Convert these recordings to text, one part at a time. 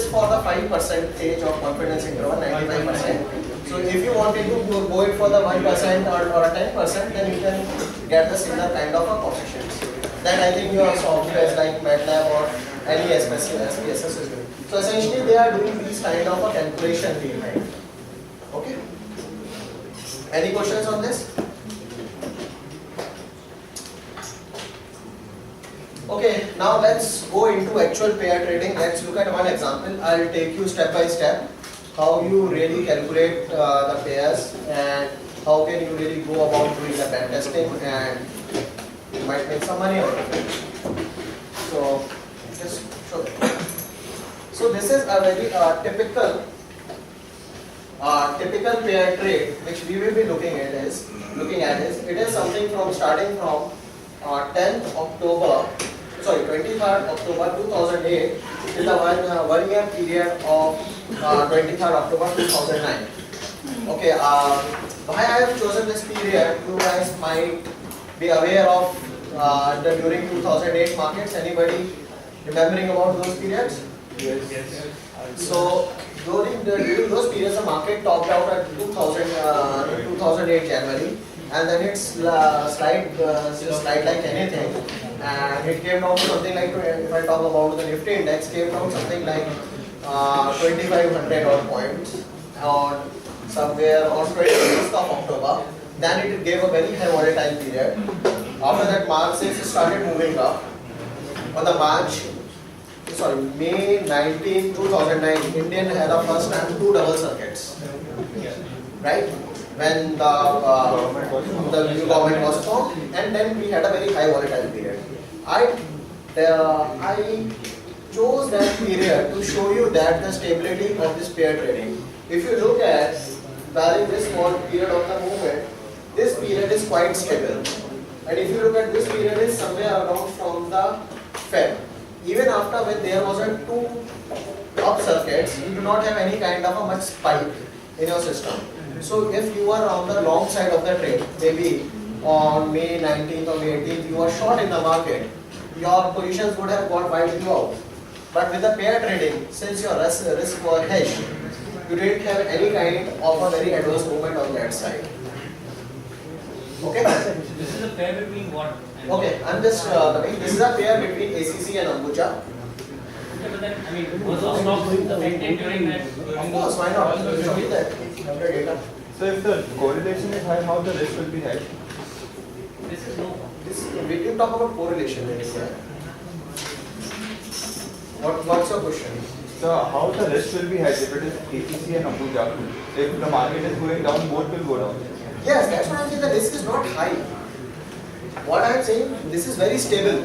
for the 5% of confidence interval, 95%. So if you wanted to go it for the 1% or a 10%, then you can get the similar kind of a coefficients. Then I think your softwares like MATLAB or any SPSS is doing. So essentially they are doing these kind of a calculation behind. Okay. Any questions on this? Okay, now let's go into actual pair trading. Let's look at one example. I'll take you step by step how you really calculate the pairs and how can you really go about doing the back testing, and you might make some money out of it. So just show them. So this is a very typical pair trade which we will be looking at is it is something from starting from 23rd October 2008 till the one year period of 23rd October 2009. Okay, why I have chosen this period, you guys might be aware of the during 2008 markets. Anybody remembering about those periods? Yes. So during those periods, the market topped out at 2008 January, and then it's slide like anything, and it came down to something like, if I talk about the Nifty index, came down something like 2500 odd points on somewhere on 26th of October. Then it gave a very high volatile period. After that, March 6th started moving up. On the May 19, 2009, Indian had a first time 2 double circuits, right? When the new government was formed, and then we had a very high volatile period. I chose that period to show you that the stability of this pair trading. If you look at during this small period of the movement, this period is quite stable, and if you look at this period, is somewhere around from the Feb. Even after when there was a 2 up circuits, you do not have any kind of a much spike in your system. So if you are on the long side of the trade, maybe on May 19th or May 18th, you are short in the market, your positions would have got wiped you out. But with the pair trading, since your risk was hedged, you didn't have any kind of a very adverse movement on that side. Okay? This is a pair between what? Okay, I'm just this is a pair between ACC and Ambuja. Okay, but then, I mean, was the stock affected during that? Of course, why not? Show me that. Under data. So if the correlation is high, how the risk will be high? This is no. We can talk about correlation. What's your question? So how the risk will be high if it is ACC and Ambuja? If the market is going down, both will go down. Yes, that's what I'm saying. The risk is not high. What I'm saying, this is very stable.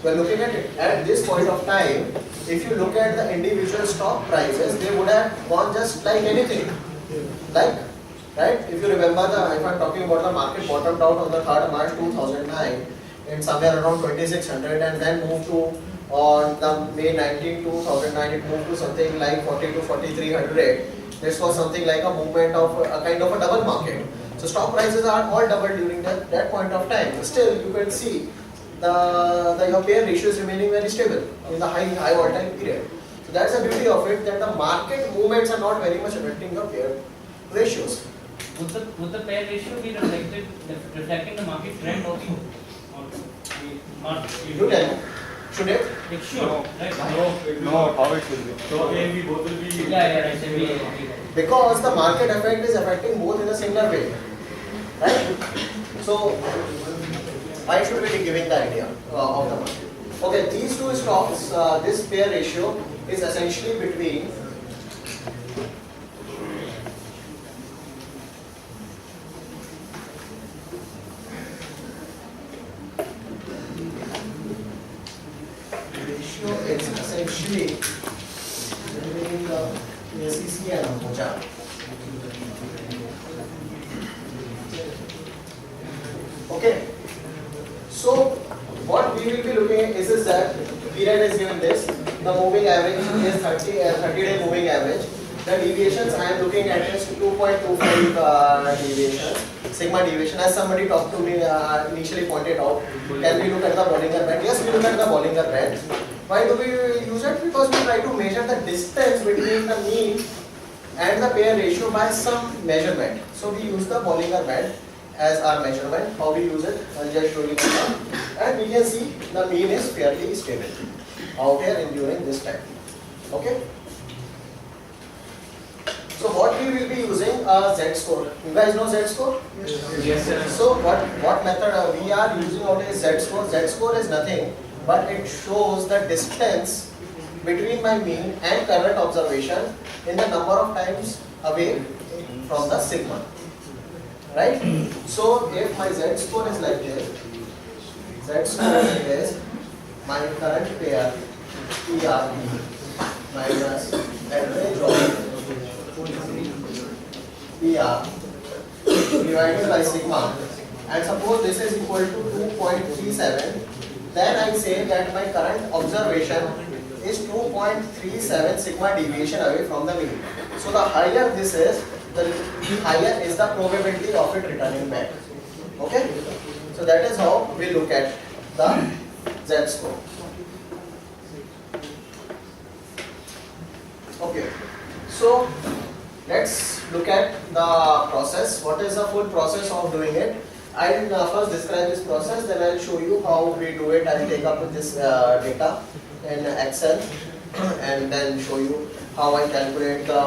We're looking at it at this point of time. If you look at the individual stock prices, they would have gone just like anything. Like, right? If you remember, if I'm talking about the market bottomed out on the 3rd March 2009 in somewhere around 2600, and then moved to on the May 19, 2009, it moved to something like 40 to 4300. This was something like a movement of a kind of a double market. So stock prices are all doubled during that point of time. Still, you can see your pair ratio is remaining very stable in the high volatile period. So that's the beauty of it, that the market movements are not very much affecting your pair ratios. Would the pair ratio be reflecting the market trend also? Or not? You tell me. Should it? It should. No. Right? No, how it will be? So again, we both will be. Yeah, right. So we- Because the market effect is affecting both in a similar way. Right? So, why should we be giving the idea of the market? Okay, these two stocks, this pair ratio is essentially between between the ACC and Ambuja. Okay, so what we will be looking at is that period is given this, the moving average is 30-day moving average. The deviations I am looking at is 2.25 deviations, sigma deviation. As somebody talked to me initially pointed out, can we look at the Bollinger Band? Yes, we look at the Bollinger Band. Why do we use it? Because we distance between the mean and the pair ratio by some measurement. So we use the Bollinger Band as our measurement. How we use it? I'll just show you now. And we can see the mean is fairly stable out here in during this time. Okay. So what we will be using a Z-score. You guys know Z-score? Yes, sir. So what method we are using out is Z-score. Z-score is nothing but it shows the distance between my mean and current observation in the number of times away from the sigma. Right? So if my Z-score is like this, Z-score is my current pair PRP minus average of PR divided by sigma, and suppose this is equal to 2.37, then I say that my current observation is 2.37 sigma deviation away from the mean. So the higher this is, the higher is the probability of it returning back. Okay? So that is how we look at the Z-score. Okay. So let's look at the process. What is the full process of doing it? I will first describe this process, then I will show you how we do it. I will take up this data in Excel and then show you how I calculate the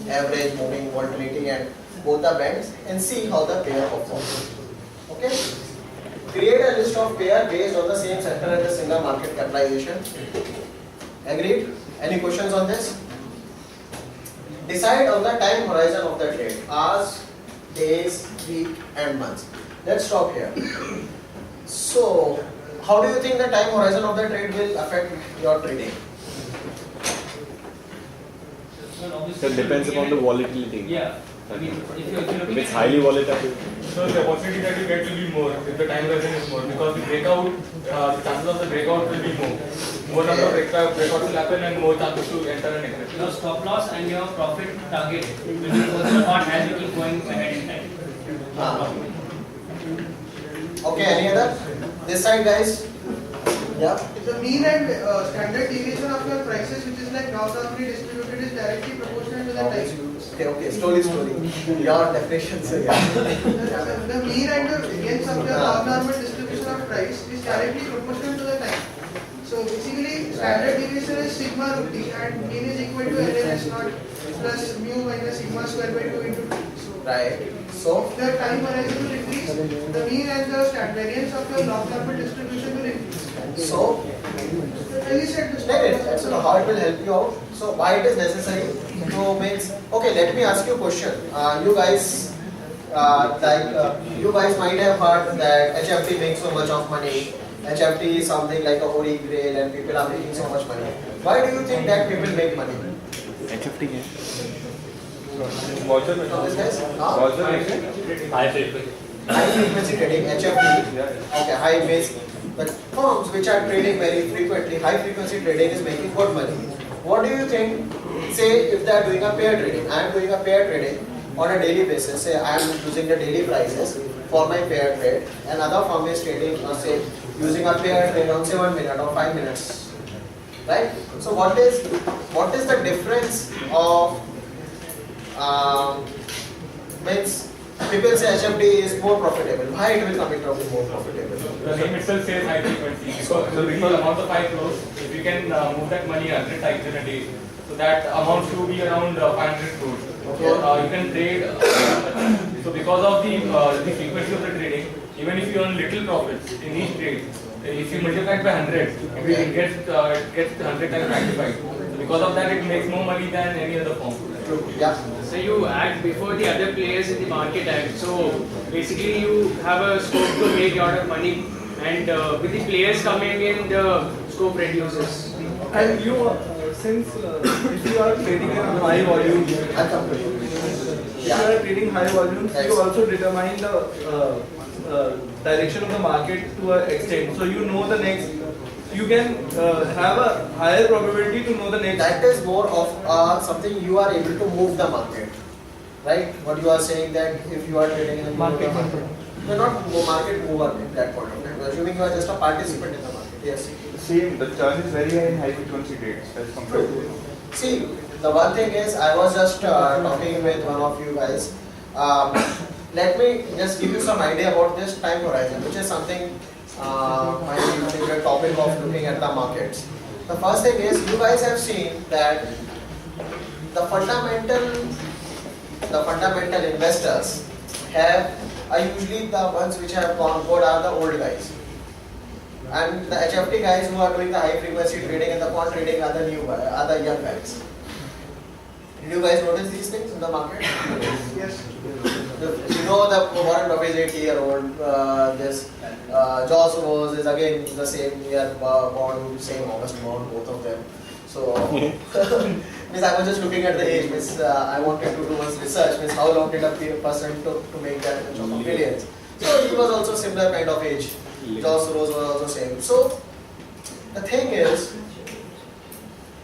average moving volatility and both the bands and see how the pair performs. Okay? Create a list of pair based on the same sector and the single market capitalization. Agreed? Any questions on this? Decide on the time horizon of the trade, hours, days, week and months. Let's stop here. So, how do you think the time horizon of the trade will affect your trading? Well, So obviously, it depends upon the volatility. Yeah. I mean, if you're If looking it's at highly volatile, So the opportunity that you get will be more if the time horizon is more, because the breakout, the chances of the breakout will be more. More number of breakouts will happen and more chances to enter and exit. your stop loss and your profit target will be further apart as you keep going ahead in time. Okay, any other? This side guys? Yeah? The mean and standard deviation of your prices, which is like normally distributed, is directly proportional to the time. Okay, slowly. Your definition, sir. The mean and the variance of your normal distribution of price is directly proportional to the time. So basically, standard deviation is sigma root t, and mean is equal to LNS naught plus mu minus sigma square by 2 into 2. So Right. So, if the time horizon will increase, the mean and the variance of your normal distribution will increase. so Really said this. so how it will help you out? So why it is necessary to make? Okay, let me ask you a question. You guys, you guys might have heard that HFT makes so much of money. HFT is something like a holy grail, and people are making so much money. Why do you think that people make money? HFT है. Voucher Know this guys? Voucher High frequency. High frequency trading, HFT. Okay, high base. The firms which are trading very frequently, high frequency trading is making good money. What do you think? Say if they are doing a pair trading, I am doing a pair trading on a daily basis. Say I am using the daily prices for my pair trade, and other firm is trading, say using a pair trade on say 1 minute or 5 minutes, right? So what is the difference of means? People say HFT is more profitable. Why it will come into more profitable? The name itself says high frequency. So the amount of high flows, if you can move that money 100 times in a day, so that amounts to be around 500 crores. So you can trade. So because of the frequency of the trading, even if you earn little profits in each trade, if you multiply it by 100, it gets 100 times magnified. So because of that, it makes more money than any other form. Yeah. So you act before the other players in the market act. So basically you have a scope to make a lot of money, and with the players coming in, the scope reduces. And you, since if you are trading in high volume, I'll come to you. if you are trading high volumes, Yes. you also determine the direction of the market to an extent. So you know the next, you can have a higher probability to know the next. That is more of something you are able to move the market, right? What you are saying that if you are trading in the market, you are not a market mover at that point of time. Assuming you are just a participant in the market. Yes. Same, the charge is very high in high frequency trades as compared to See, the one thing is, I was just talking with one of you guys. Let me just give you some idea about this time horizon, which is something my favorite topic of looking at the markets. The first thing is, you guys have seen that the fundamental investors are usually the ones which have gone good are the old guys. And the HFT guys who are doing the high frequency trading and the quant trading are the young guys. Did you guys notice these things in the market? Yes. You know the Warren Buffett is 80-year-old. This George Soros is again the same year born, same August born, both of them. So, means I was just looking at the age. Means I wanted to do one research. Means how long did a person took to make that much of millions? So he was also similar kind of age. George Soros was also same. So the thing is,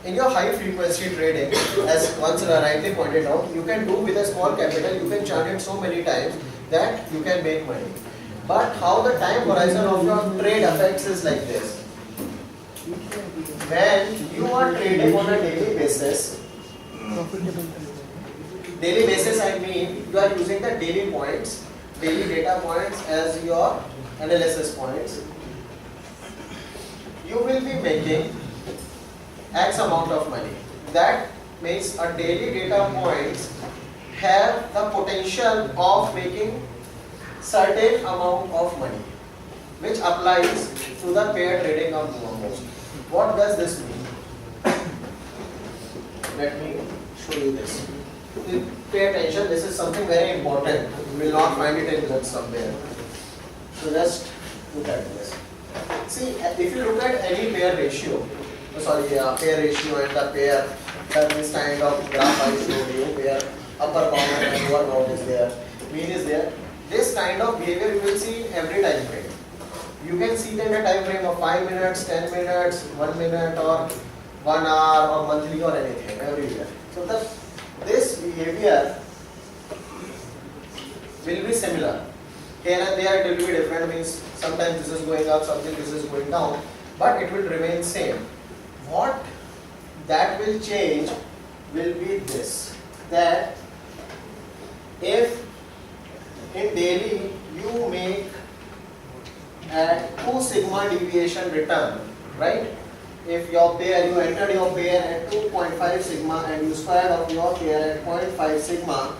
in your high frequency trading, as once rightly pointed out, you can do with a small capital, you can chart it so many times that you can make money. But how the time horizon of your trade affects is like this. When you are trading on a daily basis I mean you are using the daily points, daily data points as your analysis points, you will be making X amount of money. That means a daily data points have the potential of making certain amount of money, which applies to the pair trading of Momo. What does this mean? Let me show you this. Pay attention, this is something very important. You will not find it in books somewhere. So just look at this. See, if you look at any pair ratio, pair ratio and the pair, this kind of graph I showed you, where upper bound and lower bound is there, mean is there. This kind of behavior you will see in every time frame. You can see them in a time frame of 5 minutes, 10 minutes, 1 minute or 1 hour or monthly or anything, everywhere. So this behavior will be similar. Here and there it will be different, means sometimes this is going up, sometimes this is going down, but it will remain same. What that will change will be this, that if in daily you make at 2 sigma deviation return, right? If your pair, you entered your pair at 2.5 sigma and you squared off your pair at 0.5 sigma,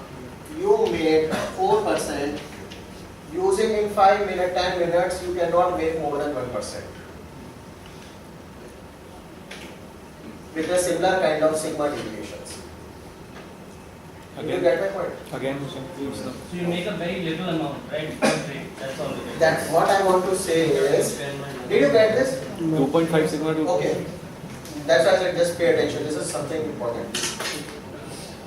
you made 4%. Using in 5 minutes, 10 minutes, you cannot make more than 1%. With a similar kind of sigma deviations. Did you get my point? Again, So you make a very little amount, right? That's all it is. That's what I want to say is, did you get this? 2.5 sigma to Okay. That's why I said just pay attention. This is something important.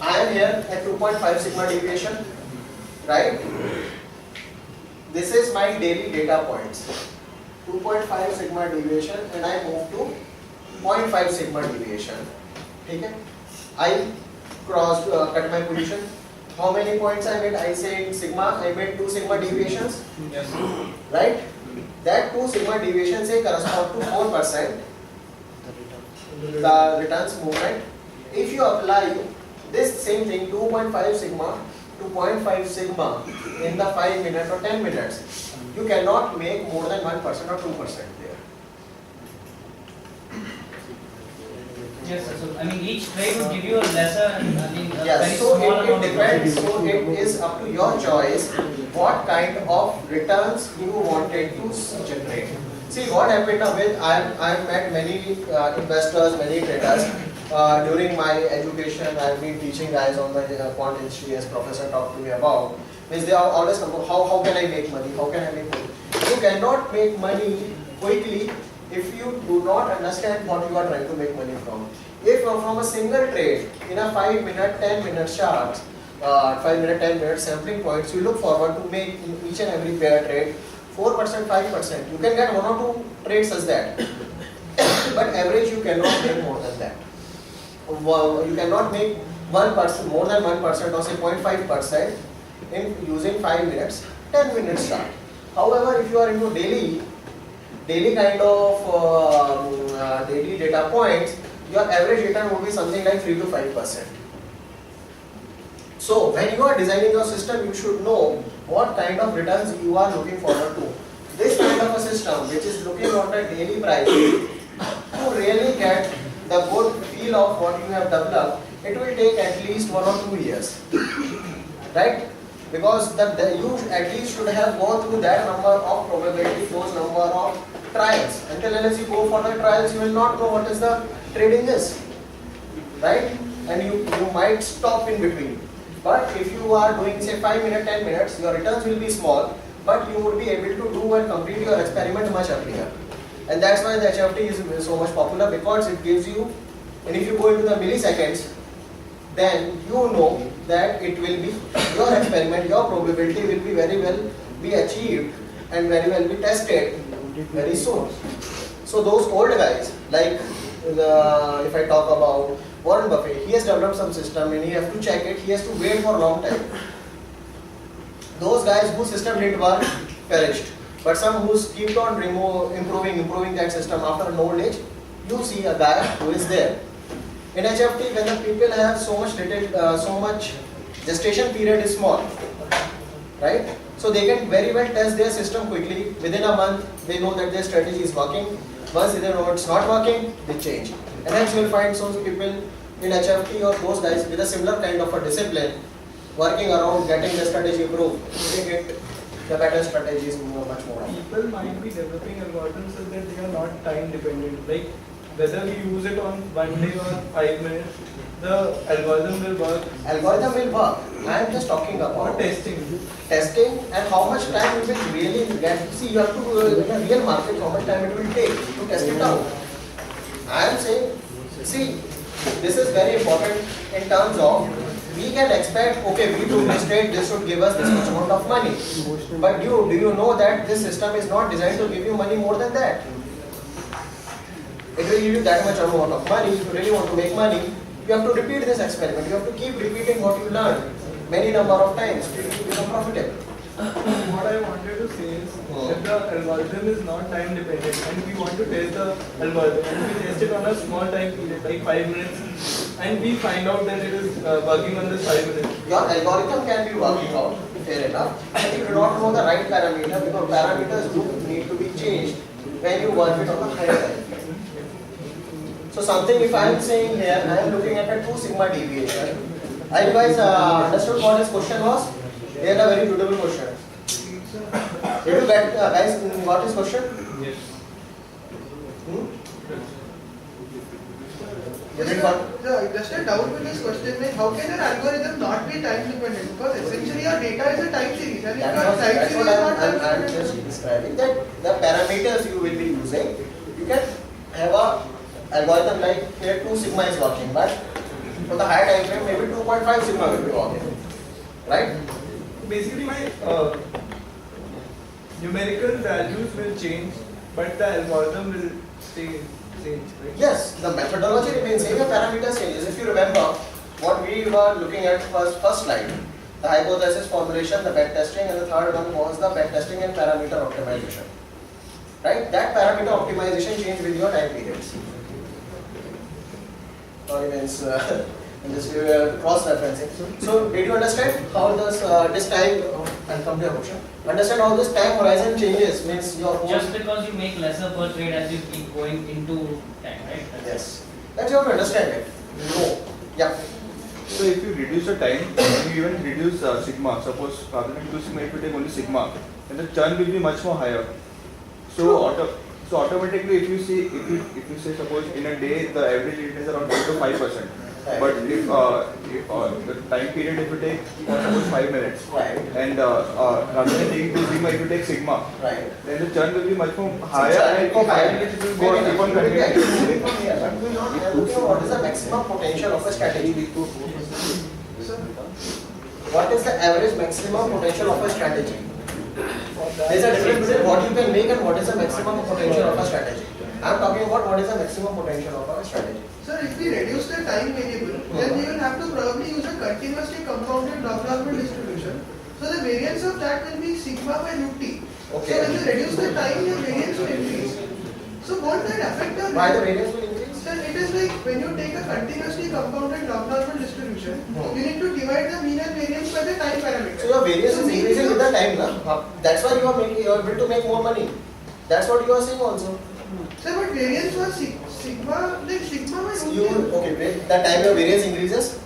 I am here at 2.5 sigma deviation, right? This is my daily data points. 2.5 sigma deviation and I move to 0.5 sigma deviation. Okay? I crossed, cut my position. How many points I made? I say in sigma, I made 2 sigma deviations. Yes. Right? That 2 sigma deviations correspond to 4%. The returns movement. If you apply this same thing, 2.5 sigma to 0.5 sigma in the 5 minutes or 10 minutes, you cannot make more than 1% or 2% there. Yes, sir. So I mean, each trade would give you a lesser, a Yes, very so small it amount depends. of So it is up to your choice what kind of returns you wanted to generate. See what happened with I've met many investors, many traders. During my education, I've been teaching guys on the quant industry, as professor talked to me about. Means they are always come, how can I make money? How can I make money? You cannot make money quickly if you do not understand what you are trying to make money from. If from a single trade in a 5 minute, 10 minute chart, 5 minute, 10 minute sampling points, you look forward to make in each and every pair trade 4%, 5%. You can get 1 or 2 trades as that. But average you cannot make more than that. You cannot make 1%, more than 1% or say 0.5% in using 5 minutes, 10 minutes chart. However, if you are into daily kind of daily data points, your average return would be something like 3 to 5%. So when you are designing your system, you should know what kind of returns you are looking forward to. This kind of a system which is looking on the daily price to really get the good feel of what you have developed, it will take at least 1 or 2 years, right? Because you at least should have gone through that number of probability, those number of trials. Until unless you go for the trials, you will not know what is the trading is, right? And you might stop in between. But if you are doing say 5 minutes, 10 minutes, your returns will be small, but you would be able to do and complete your experiment much earlier. And that's why the HFT is so much popular, because it gives you, and if you go into the milliseconds, then you know that it will be your experiment, your probability will be very well be achieved and very well be tested very soon. So those old guys, like if I talk about Warren Buffett, he has developed some system and he has to check it, he has to wait for a long time. Those guys whose system didn't work perished. But some who's keep on improving that system after an old age, you see a guy who is there. In HFT, when the people have so much gestation period is small, right? So they can very well test their system quickly. Within a month, they know that their strategy is working. Once they know it's not working, they change. And hence you will find some people in HFT or those guys with a similar kind of a discipline, working around getting the strategy improved. They get the better strategies much more. People might be developing algorithms so that they are not time dependent. Like whether we use it on 1 day or 5 minutes, the algorithm will work. Algorithm will work. I am just talking Or about testing. testing and how much time you will really get. See, you have to in a real market, how much time it will take to test it out. I am saying, see, this is very important in terms of we can expect, okay, we do this trade, this should give us this much amount of money. But do you know that this system is not designed to give you money more than that? It will give you that much amount of money. If you really want to make money, you have to repeat this experiment. You have to keep repeating what you learned many number of times till you become profitable. What I wanted to say is, if the algorithm is not time dependent and we want to test the algorithm and we test it on a small time period, like 5 minutes, and we find out that it is working on this 5 minutes. Your algorithm can be working out, fair enough. But you do not know the right parameter, because parameters do need to be changed when you work it on a higher time frame. So something, if I am saying here, I am looking at a 2 sigma deviation. Are you guys understood what this question was? They are a very beautiful question. Did you get guys got this question? Yes. Just a doubt with this question, how can an algorithm not be time dependent? Because essentially your data is a time series, and if your time That's series what is not I'm time just dependent. describing, that the parameters you will be using, you can have a algorithm like here 2 sigma is working, but for the higher time frame maybe 2.5 sigma will be working, right? Basically, my numerical values will change, but the algorithm will stay same, right? Yes, the methodology remains same, the parameters changes. If you remember what we were looking at first slide, the hypothesis formulation, the backtesting, and the third one was the backtesting and parameter optimization. Right? That parameter optimization changed with your time periods. Sorry, means just we were cross-referencing. So, did you understand how this time? I'll come to your question. Understand how this time horizon changes? Means your own. Just because you make lesser per trade as you keep going into time, right? Yes. That's how to understand it. No. Yeah. So if you reduce the time, and you even reduce sigma, suppose rather than 2 sigma, if you take only sigma, then the churn will be much more higher. So automatically, if you say suppose in a day the average rate is around 4 to 5%, but if the time period if you take suppose 5 minutes, Right. and rather than taking 2 sigma, if you take sigma, Right. then the churn will be much more higher, and for 5 minutes it will go on keep on continuing. What is the maximum potential of a strategy? What is the average maximum potential of a strategy? There is a difference between what you can make and what is the maximum potential of a strategy. I am talking about what is the maximum potential of a strategy. Sir, if we reduce the time variable, then we will have to probably use a continuously compounded log-logarithm distribution. So the variance of that will be sigma by root t. Okay. So when we reduce the time, the variance will increase. So won't that affect the Why the variance will increase? Sir, it is like when you take a continuously compounded log normal distribution, you need to divide the mean and variance by the time parameter. So your variance So is mean increasing with the becomes- time, na? That's why you are able to make more money. That's what you are saying also. Sir, but variance was sigma, like sigma by root You K. okay? Wait, that time your variance increases.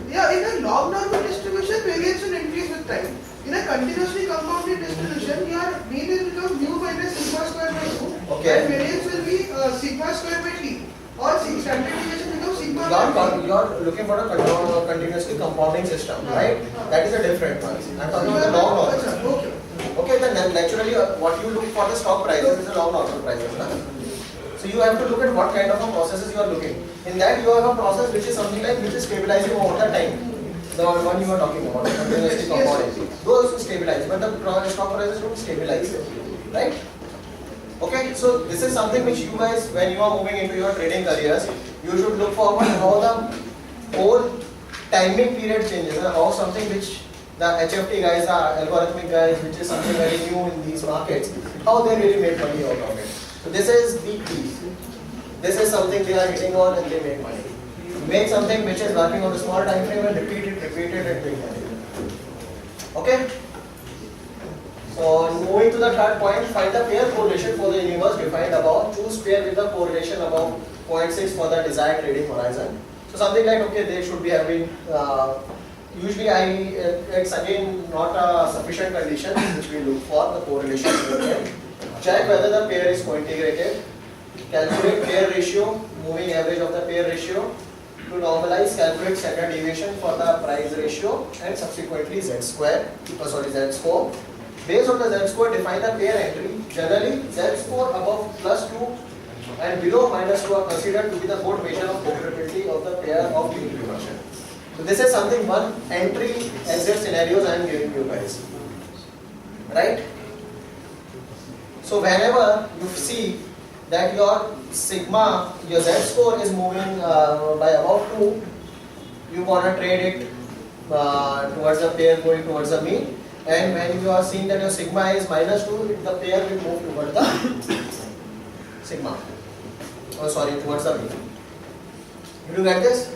Yeah, in a log normal distribution, variance will increase with time. In a continuously compounded distribution, your mean will become mu minus sigma square by 2. Okay. And variance will be sigma square by t. Or standard deviation becomes sigma by t. You are looking for a continuously compounding system, right? That is a different one. I'm talking about the long normal. Okay. Okay, then naturally what you look for the stock prices is the long normal prices, na? So you have to look at what kind of a processes you are looking. In that you have a process which is something like which is stabilizing over the time. The one you are talking about, the continuously compounding. Those stabilize, but the stock prices don't stabilize, right? Okay, so this is something which you guys, when you are moving into your trading careers, you should look forward how the whole timing period changes and how something which the HFT guys are algorithmic guys, which is something very new in these markets, how they really make money out of it. So this is the key. This is something they are hitting on and they make money. Make something which is working on a small time frame and repeat it and make money. Okay? So moving to the third point, find the pair correlation for the universe defined above. Choose pair with the correlation above 0.6 for the desired trading horizon. So something like, okay, they should be having, usually it's again not a sufficient condition which we look for, the correlation. Check whether the pair is co-integrated. Calculate pair ratio, moving average of the pair ratio. To normalize, calculate standard deviation for the price ratio and subsequently z square, z score. Based on the z score, define the pair entry. Generally, z score above +2 and below -2 are considered to be the good measure of profitability of the pair of mean reversion. So this is something, one entry exit scenarios I am giving you guys. Right? So whenever you see that your sigma, your z score is moving by about 2, you want to trade it towards the pair going towards the mean. And when you are seeing that your sigma is -2, the pair will move towards the sigma. Oh, sorry, towards the mean. Did you get this?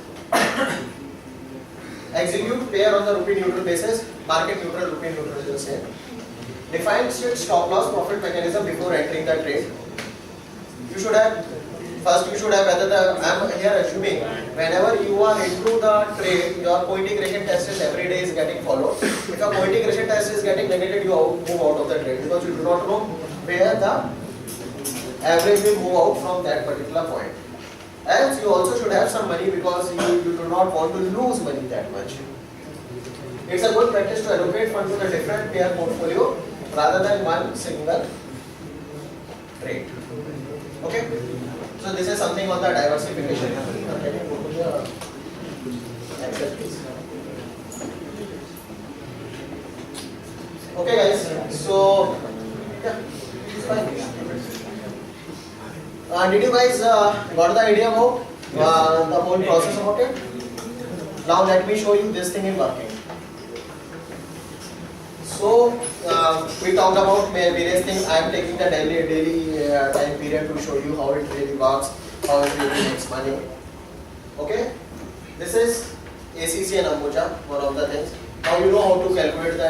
Execute pair on the rupee neutral basis. Market neutral, rupee neutral is the same. Define strict stop loss profit mechanism before entering the trade. You should have, first you should have whether I am here assuming whenever you are into the trade, your co-integration test is every day is getting followed. If your co-integration test is getting negated, you move out of the trade because you do not know where the average will move out from that particular point. Else you also should have some money because you do not want to lose money that much. It's a good practice to allocate funds to the different pair portfolio rather than one single trade. Okay, so this is something on the diversification. Can you go to the Excel please? Okay guys, so yeah, it's fine. Did you guys got the idea about the whole process about it? Now let me show you this thing in working. So we talked about various things. I am taking the daily time period to show you how it really works, how it really makes money. Okay, this is ACC and Ambuja, one of the things. Now you know how to calculate the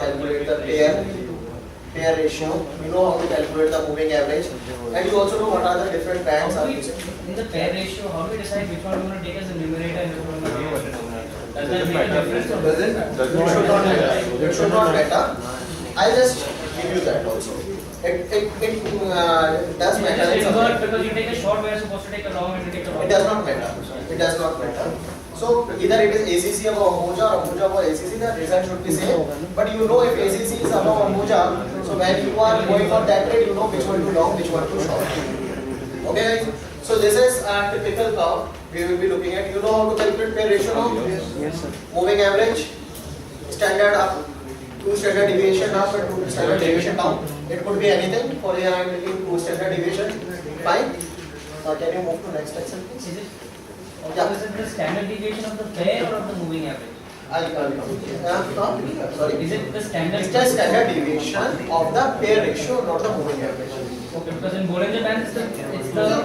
calculate the pair ratio. You know how to calculate the moving average, and you also know what are the different bands are using. In the pair ratio, how do we decide which one we want to take as a numerator and which one we want to take as a denominator? Does that make a difference? Or does it? It should not matter. It should not matter. I'll just give you that also. It does matter. Because you take a short, we are supposed to take a long, and you take a long. It does not matter. It does not matter. So either it is ACC above Ambuja or Ambuja above ACC, the result should be same. But you know if ACC is above Ambuja, so when you are going on that trade, you know which one to long, which one to short. Okay guys? So this is a typical curve we will be looking at. You know how to calculate pair ratio now? Yes, sir. Moving average, standard up, 2 standard deviation up and 2 standard deviation down. It could be anything. For here I am taking 2 standard deviation. Fine. Can you move to next Excel please? Is it? Yeah. Is it the standard deviation of the pair or of the moving average? I'll come. Sorry. Is it the standard? It's the standard deviation of the pair ratio, not the moving average. Okay, because in Bollinger Bands it's It's the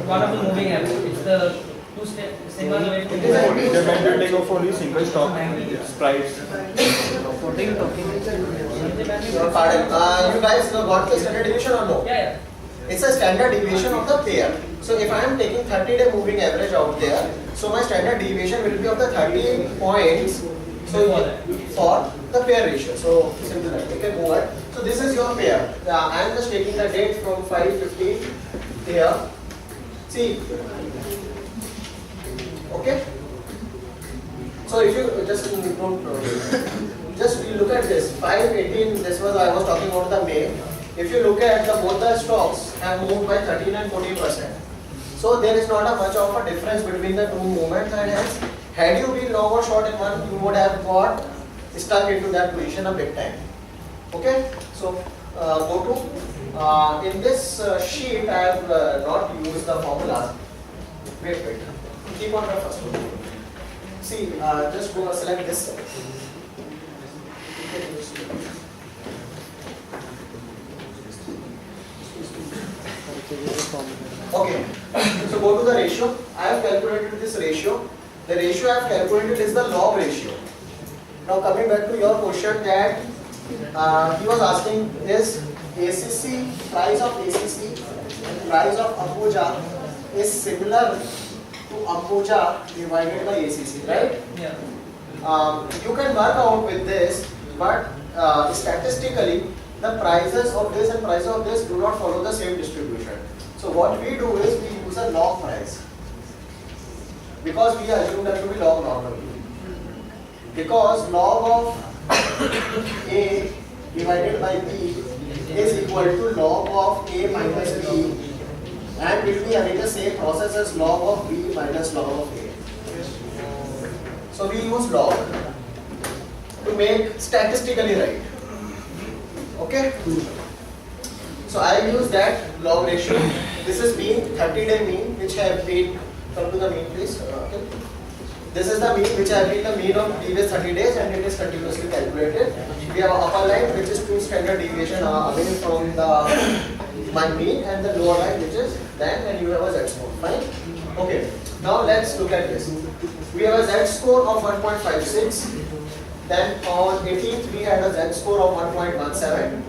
one of the moving average. It's the two sigmas away from They meant to take off only single stock. It's price. Pardon. You guys got the standard deviation or no? Yeah, yeah. It's a standard deviation of the pair. So if I am taking 30-day moving average out there, so my standard deviation will be of the 30 points. So for the pair ratio. So simple that. We can move it. So this is your pair. I am just taking the date from 5:15 here. See. Okay. So if you just look at this 5:18. This was I was talking about the May. If you look at both the stocks have moved by 13 and 14%. So there is not a much of a difference between the two movements, and hence had you been long or short in one, you would have got stuck into that position a big time. Okay, so go to in this sheet I have not used the formulas. Wait, keep on the first one. See, just go select this. Okay, so go to the ratio. I have calculated this ratio. The ratio I have calculated is the log ratio. Now coming back to your question that he was asking is ACC, price of ACC and price of Ambuja is similar to Ambuja divided by ACC, right? Yeah. You can work out with this, but statistically the prices of this and prices of this do not follow the same distribution. So what we do is we use a log price because we assume that to be log normal. Because log of A divided by B is equal to log of A minus B, and will be having the same process as log of B minus log of A. So we use log to make statistically right. Okay? So I use that log ratio. This is mean, 30-day mean, which I have been, come to the mean please. Okay. This is the mean which I have been the mean of previous 30 days, and it is continuously calculated. We have an upper line which is 2 standard deviation away from the my mean, and the lower line which is then, and you have a Z score. Fine? Okay. Now let's look at this. We have a Z score of 1.56. Then on 18th we had a Z score of 1.17,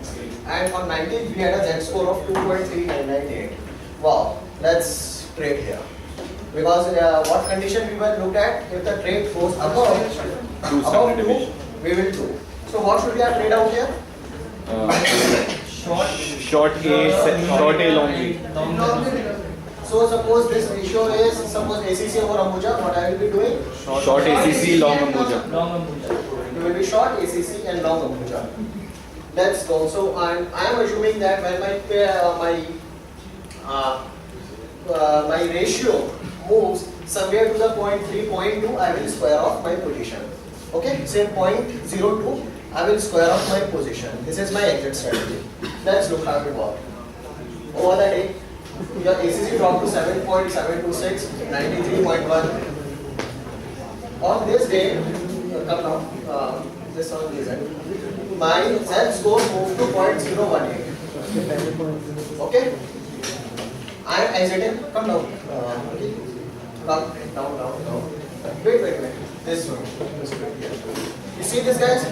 and on 19th we had a Z score of 2.3998. Wow, let's trade here. Because what condition we were looked at, if the trade goes above 2, we will do. So what should we have trade out here? Short A, long B. So suppose this ratio is, suppose ACC over Ambuja, what I will be doing? Short ACC, long Ambuja. Long Ambuja. You will be short ACC and long Ambuja. Let's go. So I am assuming that when my ratio moves somewhere to the point 3.2, I will square off my position. Okay, say 0.02, I will square off my position. This is my exit strategy. Let's look how it works. Over the day, your ACC dropped to 7.726, 93.1. On this day, come now, this on this end, my Z score moved to 0.018. Okay? I am exiting, come down. Okay. Come down. Wait. This one. You see this, guys?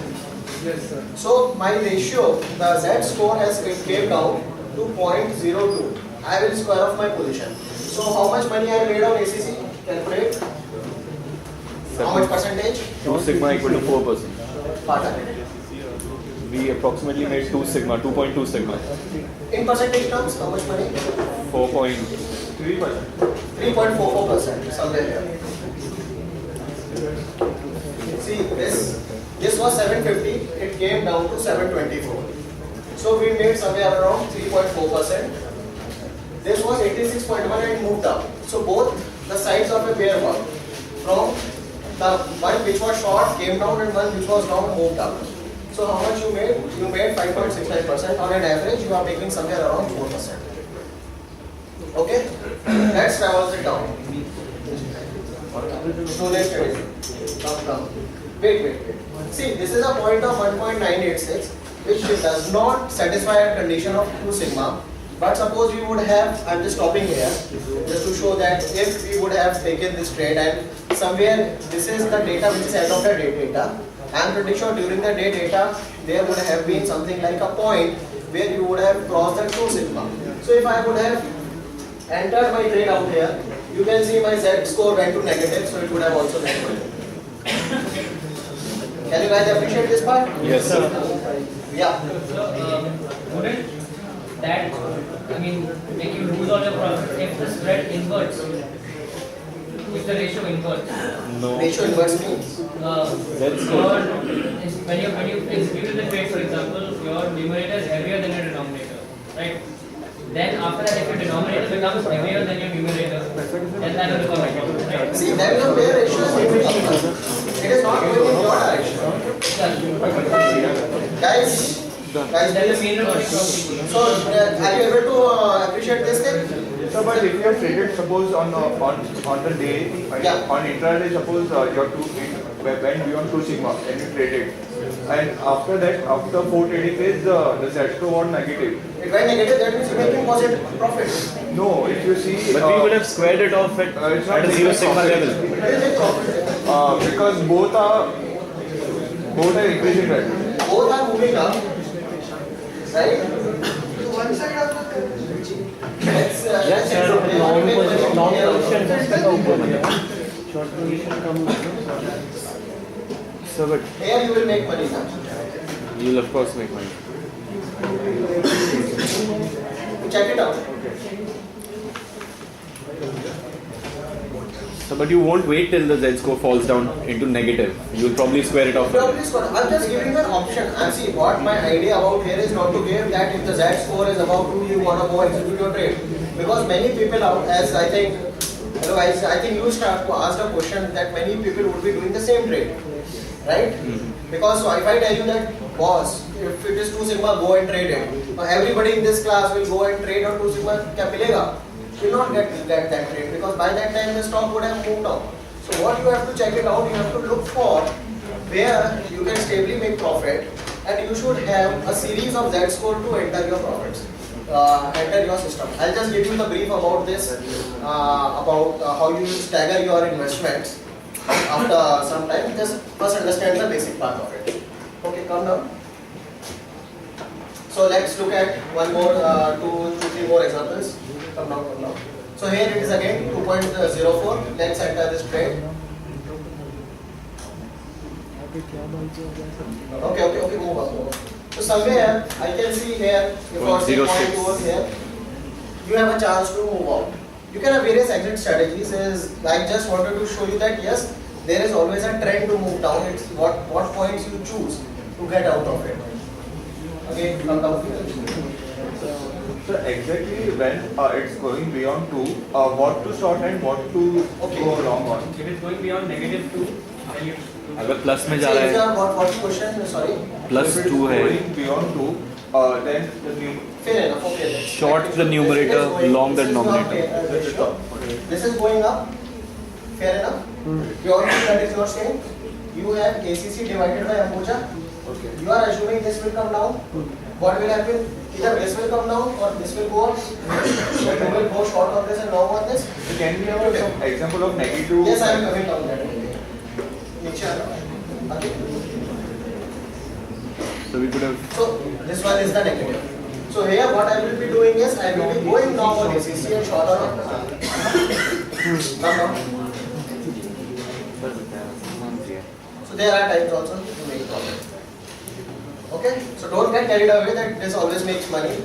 Yes, sir. So my ratio, the Z score has came down to 0.02. I will square off my position. So how much money I made on ACC? Calculate. How much percentage? 2 sigma equal to 4%. Pardon? We approximately made 2 sigma, 2.2 sigma. In percentage terms, how much money? 3%. 3.44%, somewhere here. See, this was 750, it came down to 724. So we made somewhere around 3.4%. This was 86.1 and it moved up. So both the sides of a pair work. From the one which was short came down and one which was long moved up. So how much you made? You made 5.69%. On an average, you are making somewhere around 4%. Okay? Let's traverse it down. So let's come. Wait. See, this is a point of 1.986, which does not satisfy a condition of 2 sigma. But suppose we would have, I'm just stopping here, just to show that if we would have taken this trade and somewhere this is the data which is end of the day data, I'm pretty sure during the day data there would have been something like a point where you would have crossed the 2 sigma. So if I would have entered my trade out here, you can see my Z score went to negative, so it would have also went to negative. Can you guys appreciate this part? Yes, sir. Yeah. So, wouldn't that, I mean, make you lose all your profits if the spread inverts? If the ratio inverts? No. Ratio inverse means. That's When you execute the trade, for example, your numerator is heavier than your denominator, right? Then after that, if your denominator becomes heavier than your numerator, then that will become a problem, right? See, that is where ratio is moving up. It is not going in your direction. Guys, That's the please. main point of the So, are you able to appreciate this thing? So, but if you have traded, suppose on the day, Yeah. on intraday, suppose your went beyond 2 sigma and you traded, and after that, after 4 trading days, the Z score was negative. It went negative, that means you're making positive profit. No, if you see, But we would have squared it off at it's not a 0 sigma level. It will make profit. because both are increasing right. Both are moving up. Right? So one side of the Let's, Yes, sir. Long position just like ऊपर short position come So, but here you will make money now. you'll of course make money. Check it out. So, but you won't wait till the Z score falls down into negative. You'll probably square it off. Probably score. I'm just giving you an option. And see, what my idea about here is not to give that if the Z score is above 2, you want to go execute your trade. Because many people out, as I think, otherwise, I think you start to ask a question that many people would be doing the same trade. Right? Because so if I tell you that, boss, if it is 2 sigma, go and trade it. Now everybody in this class will go and trade on 2 sigma, kya milega? Will not get that trade because by that time the stock would have moved down. So what you have to check it out, you have to look for where you can stably make profit, and you should have a series of Z score to enter your profits, enter your system. I'll just give you the brief about this, about how you stagger your investments after some time. Just first understand the basic part of it. Okay, come down. So let's look at one more, two, three more examples. Come down, come down. So here it is again 2.04. Let's enter this trade. Okay, move up, move up. So somewhere I can see here, if I say 0.6 over here, you have a chance to move out. You can have various exit strategies. I just wanted to show you that yes, there is always a trend to move down. It's what points you choose to get out of it. Again, come down here. So exactly when it's going beyond 2, what to short and what to go long on. If it's going beyond -2, then you अगर plus में जा So रहा if you है are what question? Sorry. Plus If it is 2 है going beyond 2, then the new Fair enough. Okay. then. Short the numerator, This is going- long the this is your denominator. ratio. This is going up. Fair enough. Purely that is your saying. You have ACC divided by Ambuja. Okay. You are assuming this will come down. What will happen? Either this will come down or this will go up. So you will go short on this and long on this. So can we have some example of negative? Yes, I am coming down that. Okay. so we could have So this one is the negative. So here what I will be doing is I will be going down on ACC and short on come down. So there are times also to make profit. Okay, so don't get carried away that this always makes money,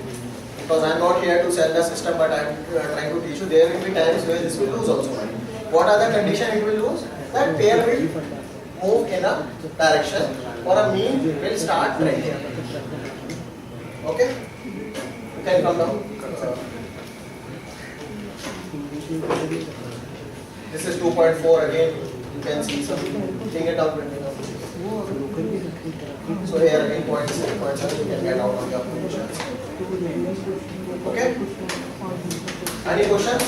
because I am not here to sell the system, but I am trying to teach you. There will be times where this will lose also money. What are the conditions it will lose? That pair will move in a direction or a mean will start trending. Okay, you can come down. This is 2.4 again. You can see something. Bring it down. So here again 0.6, 0.7 you can get out of your positions. Okay? Any questions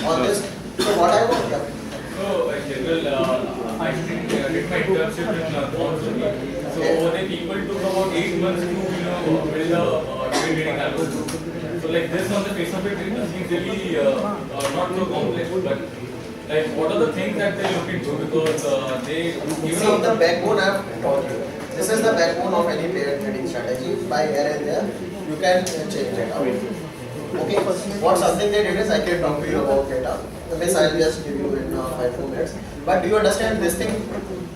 on this? So what I want? Yeah. So, in general, I did my internship in Ponsonby. So, over there, people took about 8 months to build a trading algorithm. So, So like this on the face of it, it seems really not so complex, but like what are the things that they look into, because they even See, the backbone I have taught you. This is the backbone of any pair trading strategy. By here and there, you can change it out. Okay, what something they did is I can talk to you about data. This I'll just give you in 5 minutes. But do you understand this thing?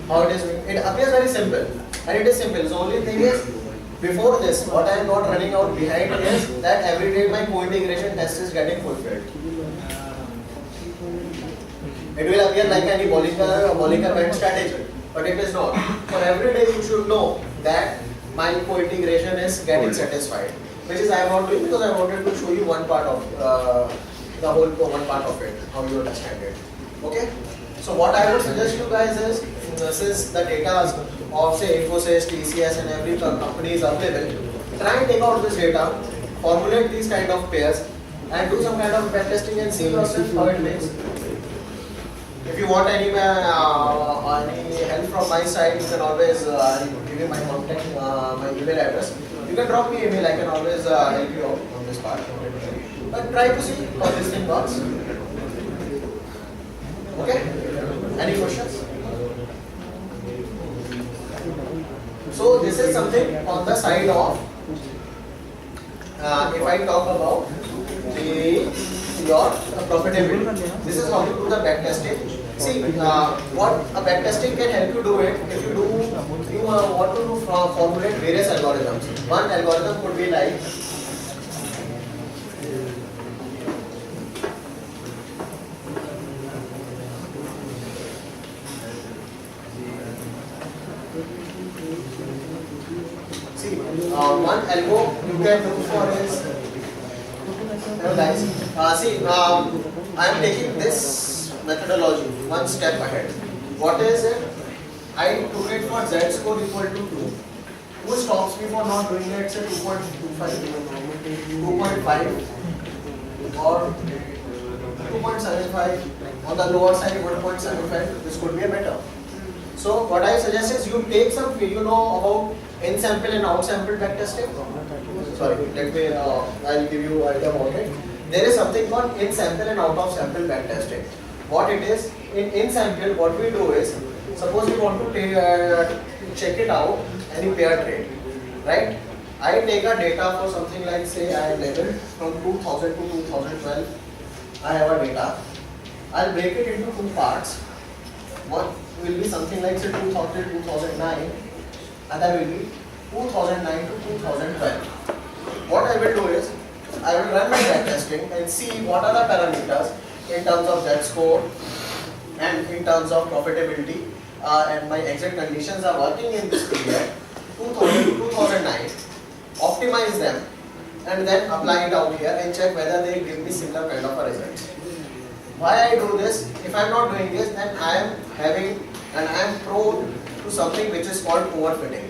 How it is? It appears very simple, and it is simple. The only thing is, before this, what I am not running out behind is that every day my co-integration test is getting fulfilled. It will appear like any Bollinger Band strategy, but it is not. For every day, you should know that my co-integration is getting satisfied, which is I am not doing because I wanted to show you one part of the whole one part of it, how you understand it. Okay. So what I would suggest you guys is, since the data of say Infosys, TCS, and every company is available, try and take out this data, formulate these kind of pairs, and do some kind of back testing and see yourself how it makes. If you want any help from my side, you can always give me my contact, my email address. You can drop me email. I can always help you out on this part. But try to see how this thing works. Okay? Any questions? So this is something on the side of. If I talk about your profitability, this is how you do the back testing. See, what a back testing can help you do it if you want to formulate various algorithms. One algorithm could be like one algo you can look for is, hello guys, I am taking this methodology one step ahead. What is it? I took it for z score equal to 2. Who stops me for not doing it, say 2.25, 2.5 or 2.75, on the lower side 1.75, this could be a better. So what I suggest is you take some, you know about in-sample and out-sample backtesting. Sorry, let me, I'll give you an idea about it. There is something called in-sample and out-of-sample backtesting. What it is, in in-sample, what we do is, suppose we want to check it out, any pair trade, right? I take a data for something like, say, I labeled from 2000 to 2012. I have a data. I'll break it into two parts. One will be something like, say, 2000 to 2009. Other will be 2009 to 2012. What I will do is, I will run my backtesting and see what are the parameters in terms of Z score and in terms of profitability and my exit conditions are working in this period 2000 to 2009. Optimize them and then apply it out here and check whether they give me similar kind of a result. Why I do this? If I am not doing this, then I am having and I am prone to something which is called overfitting.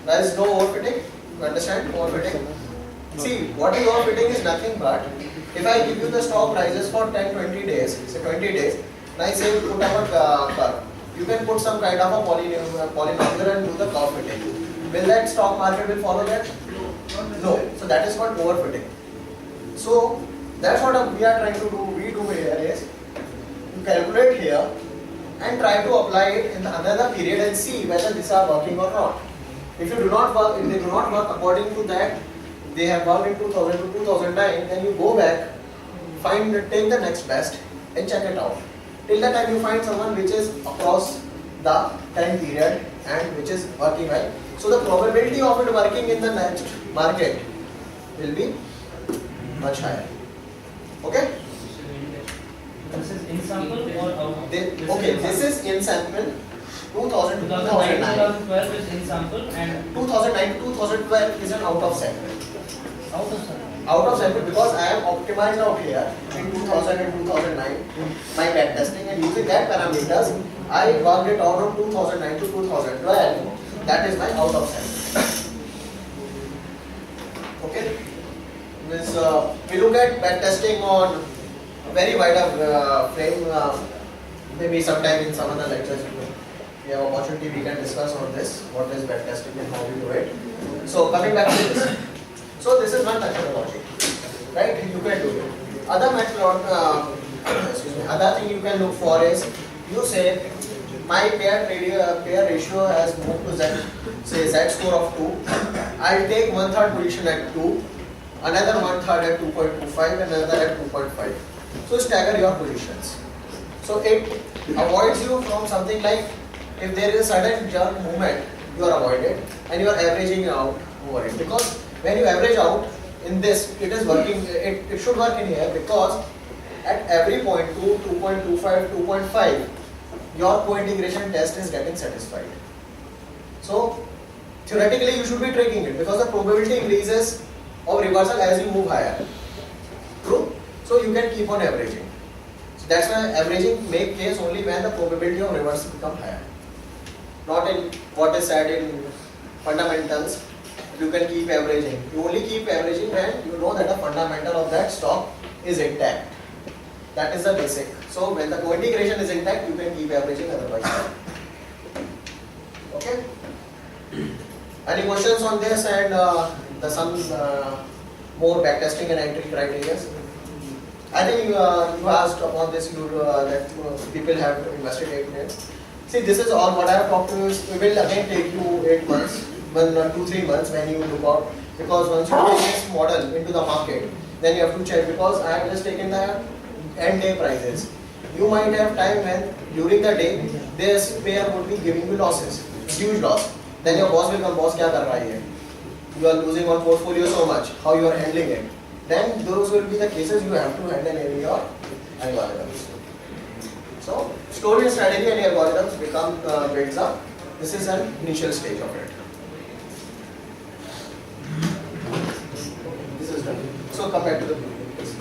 There is no overfitting. You understand? Overfitting. See, what is overfitting is nothing but if I give you the stock prices for 10-20 days, say 20 days, and I say put up a curve. You can put some kind of a polynomial and do the curve fitting. Will that stock market will follow that? No. So that is called overfitting. So that's what we are trying to do. We do here is you calculate here and try to apply it in another period and see whether these are working or not. If you do not work, if they do not work according to that, they have worked in 2000 to 2009, then you go back, take the next best and check it out. Till the time you find someone which is across the time period and which is working well. So the probability of it working in the next market will be much higher. Okay? This is in sample or out? This is in sample. 2000 to 2009 2009. 2012 is in sample and 2009 to 2012 is an out of sample. out of sample. Out of sample because I am optimized out here in 2000 and 2009 my back testing and using that parameters I worked it out from 2009 to 2012. That is my out of sample. Okay. This, we look at back testing on a very wider frame. Maybe sometime in some other lectures we have opportunity we can discuss on this, what is back testing and how we do it. So coming back to this. So this is one methodology, right? You can do it. Other other thing you can look for is, you say my pair ratio has moved to Z, say Z score of 2. I'll take 1/3 position at 2, another 1/3 at 2.25, and another at 2.5. So stagger your positions. So it avoids you from something like, if there is a sudden jerk movement, you are avoided and you are averaging out over it. Because when you average out in this, it is working, it should work in here, because at every point 2, 2.25, 2.5, your co-integration test is getting satisfied. So theoretically you should be tracking it, because the probability increases of reversal as you move higher. True? So you can keep on averaging. So that's why averaging make case only when the probability of reversal become higher. Not in what is said in fundamentals, you can keep averaging. You only keep averaging when you know that the fundamental of that stock is intact. That is the basic. So when the co-integration is intact, you can keep averaging, otherwise not. Okay? Any questions on this and some more backtesting and entry criteria? I think you asked upon this, that people have to investigate it. See, this is all what I have talked to you. We will again take you 8 months, well, not 2-3 months when you look out, because once you take this model into the market, then you have to check, because I have just taken the end day prices. You might have time when during the day this pair would be giving you losses, huge loss. Then your boss will come, boss kya kar raha hai? You are losing on portfolio so much, how you are handling it. Then those will be the cases you have to handle in your algorithms. So story and strategy and algorithms become builds up. This is an initial stage of it. This is done. So come back to the previous.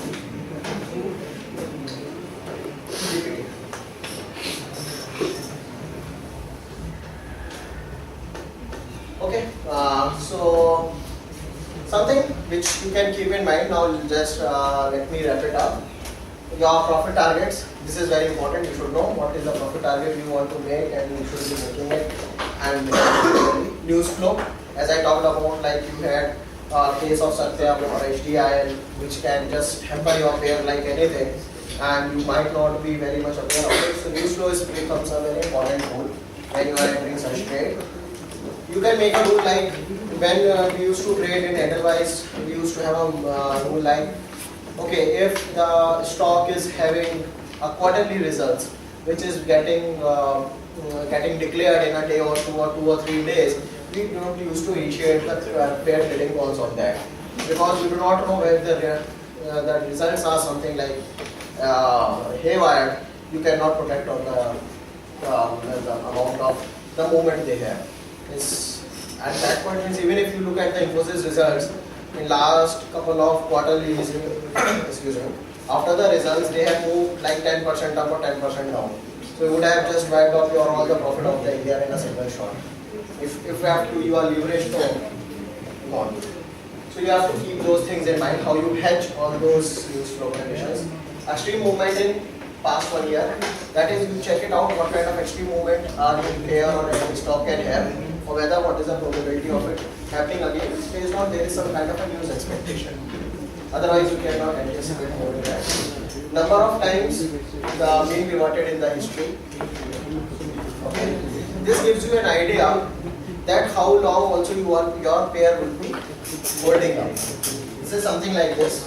Okay, so something which you can keep in mind now, just let me wrap it up. Your profit targets, this is very important. You should know what is the profit target you want to make, and you should be making it. And news flow, as I talked about, like you had a case of Satya or HDI, which can just hamper your pair like anything, and you might not be very much aware of it. So news flow becomes a very important tool when you are entering such trade. You can make a rule like, when we used to trade in Edelweiss, we used to have a rule like, okay, if the stock is having a quarterly results, which is getting declared in a day or 2 or 3 days, we do not used to initiate the pair trading calls on that, because we do not know whether the results are something like haywire. You cannot protect on the amount of the movement they have. At that point, even if you look at the Infosys results in last couple of quarterlies, excuse me, after the results they have moved like 10% up or 10% down. So you would have just wiped off your all the profit of the year in a single shot. If you have to, you are leveraged on. So you have to keep those things in mind, how you hedge on those news flow conditions. Extreme movement in past 1 year, that is, you check it out what kind of extreme movement are you here or any stock can have, or whether what is the probability of it happening again. It's based on there is some kind of a news expectation. Otherwise you cannot anticipate more than that. Number of times the mean reverted in the history. Okay. This gives you an idea that how long also your pair will be holding up. This is something like this.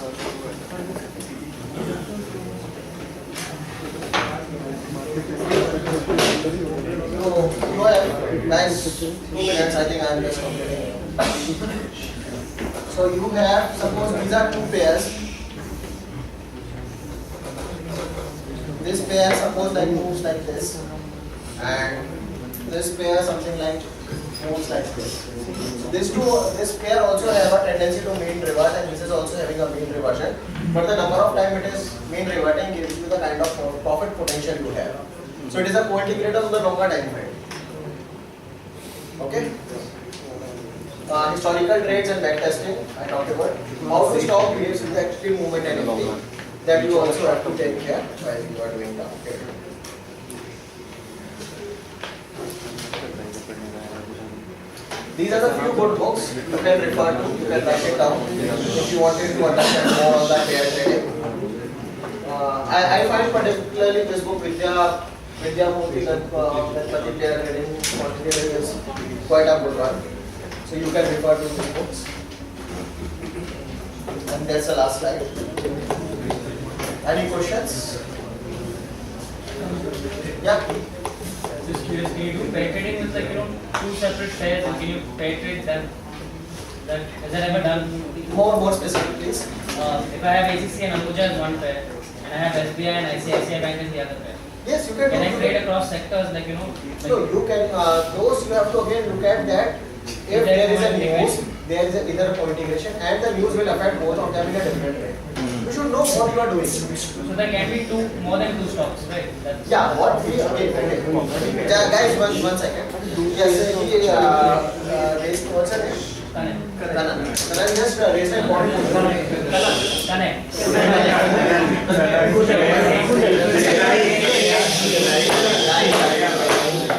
So you have nice 2 minutes, I think I am just completing. So you have, suppose these are 2 pairs. This pair suppose like moves like this, and this pair something like moves like this. So this pair also have a tendency to mean revert, and this is also having a mean reversion. But the number of time it is mean reverting gives you the kind of profit potential you have. So it is a co-integrator of the longer time frame. Okay. Historical trades and backtesting, I talked about. How the stock behaves with the extreme movement and everything. That you also have to take care while you are doing the market. These are the few good books you can refer to, you can write it down if you wanted to understand more on that pair trading. I find particularly this book Vidya Murthy Ganpati pair trading quantity trading is quite a good one. So you can refer to these books. And that's the last slide. Any questions? Yeah. Just curious, can you do pair trading with two separate pairs and can you pair trade them? Has that ever done? More specific, please. If I have ACC and Ambuja as one pair and I have SBI and ICICI Bank as the other pair. Yes, you can. Can I trade across sectors No, you can. Those you have to again look at that. If there is a news, there is either a co-integration and the news will affect both of them in a different way. You should know what you are doing. So there can be more than two stocks, right? Yeah, what we guys, one second. Yes, what's her name? Kanan. Kanan just raised a point.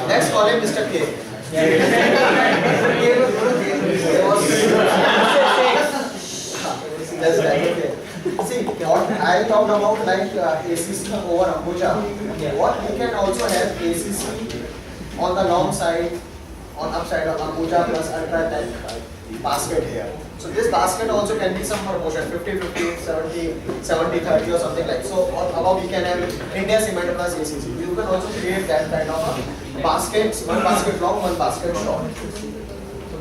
Let's call him Mr. K. That's right. Okay. See, what I talked about like ACC over Ambuja. What we can also have ACC on the long side, on upside of Ambuja plus Ultratech basket here. So this basket also can be some proportion 50-50, 70-30 or something like so. Or above we can have India Cement plus ACC. You can also create that kind of baskets, one basket long, one basket short.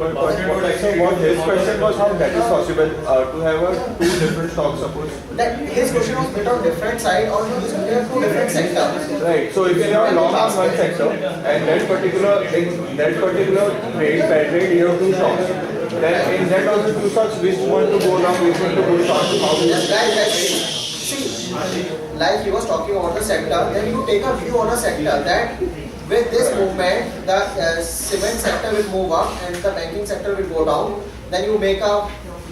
But what his question was how that is possible to have two different stocks, suppose. That his question was bit on different side or two different sectors. Right. So if you are long on one sector and that particular trade, pair trade, you have two stocks. Then in that also two stocks, which one to go long, which one to go short. See, like he was talking about the sector, then you take a view on a sector that with this movement, the cement sector will move up and the banking sector will go down. Then you make a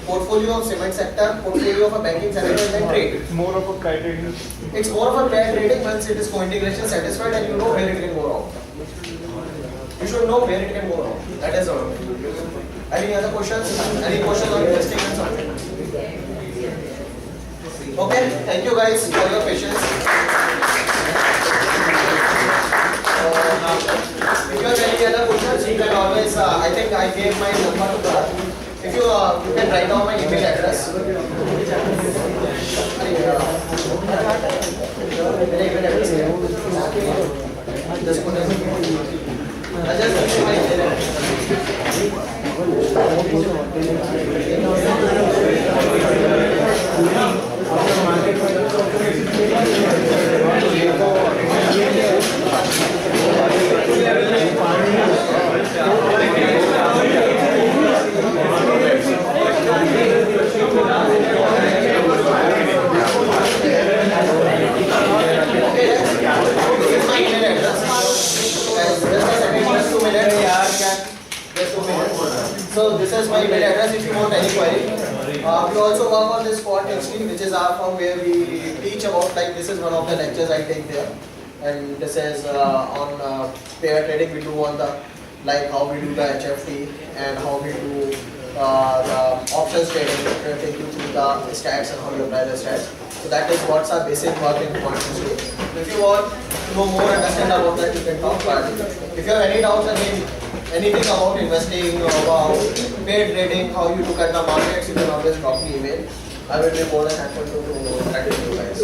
portfolio of cement sector, portfolio of a banking sector, and then trade. It's more of a pair trading. It's more of a pair trading once it is co-integration satisfied and you know where it can go wrong. You should know where it can go wrong. That is all. Any other questions? Any questions on investing and something? Okay, thank you guys for your patience. If you have any other questions, you can always, I think I gave my number to Bharat. If you can write down my email address. Just put it. I just give you my email So this is my email address if you want any query. We also work on this Quant History, which is our firm where we teach about, like this is one of the lectures I take there. And this is on pair trading we do on the, like how we do the HFT and how we do the options trading, take you through the stats and how you apply the stats. So that is what's our basic work in Quant History. If you want to know more, understand about that, you can talk about it. If you have any doubts anything about investing, about pair trading, how you look at the markets, you can always drop me email. I will be more than happy to chat with you guys.